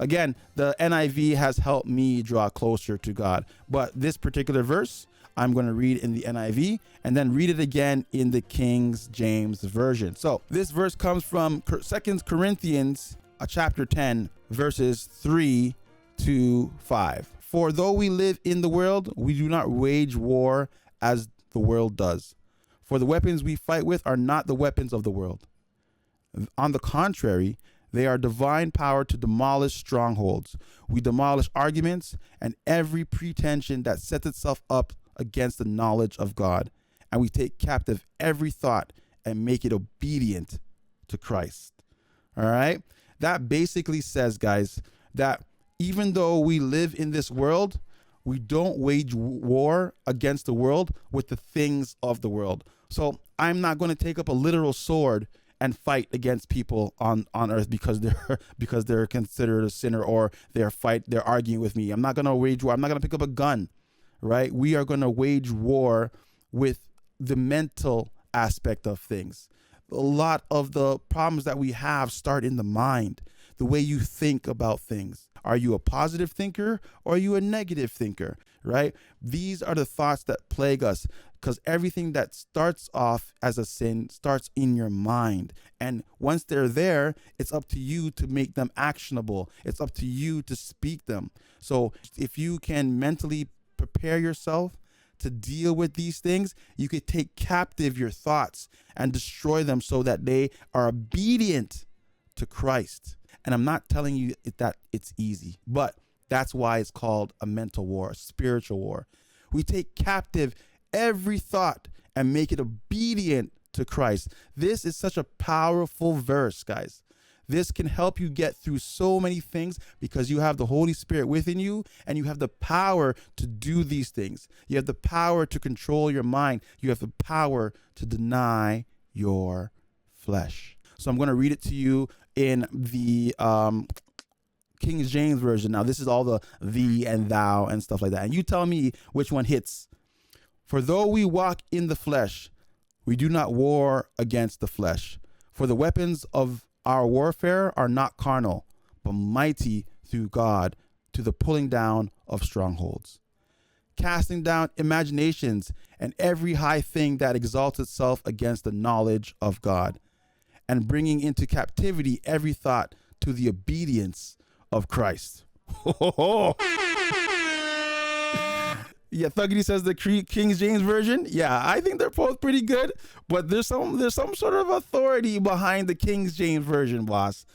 Again, the NIV has helped me draw closer to God. But this particular verse, I'm going to read in the NIV and then read it again in the King James Version. So this verse comes from 2 Corinthians chapter 10, verses 3 to 5. For though we live in the world, we do not wage war as the world does. For the weapons we fight with are not the weapons of the world. On the contrary, they are divine power to demolish strongholds. We demolish arguments and every pretension that sets itself up against the knowledge of God. And we take captive every thought and make it obedient to Christ. All right. That basically says, guys, that even though we live in this world, we don't wage war against the world with the things of the world. So I'm not going to take up a literal sword and fight against people on earth because they're considered a sinner or they're arguing with me. I'm not going to wage war. I'm not going to pick up a gun, right? We are going to wage war with the mental aspect of things. A lot of the problems that we have start in the mind, the way you think about things. Are you a positive thinker or are you a negative thinker, right? These are the thoughts that plague us, because everything that starts off as a sin starts in your mind. And once they're there, it's up to you to make them actionable. It's up to you to speak them. So if you can mentally prepare yourself to deal with these things, you could take captive your thoughts and destroy them so that they are obedient to Christ. And I'm not telling you that it's easy, but that's why it's called a mental war, a spiritual war. We take captive every thought and make it obedient to Christ. This is such a powerful verse, guys. This can help you get through so many things because you have the Holy Spirit within you and you have the power to do these things. You have the power to control your mind. You have the power to deny your flesh. So I'm going to read it to you in the King James Version. Now, this is all the thee and thou and stuff like that. And you tell me which one hits. For though we walk in the flesh, we do not war against the flesh. For the weapons of our warfare are not carnal, but mighty through God to the pulling down of strongholds, casting down imaginations and every high thing that exalts itself against the knowledge of God, and bringing into captivity every thought to the obedience of Christ. Yeah, Thuggity says the King James Version. Yeah, I think they're both pretty good, but there's some sort of authority behind the King James Version, boss.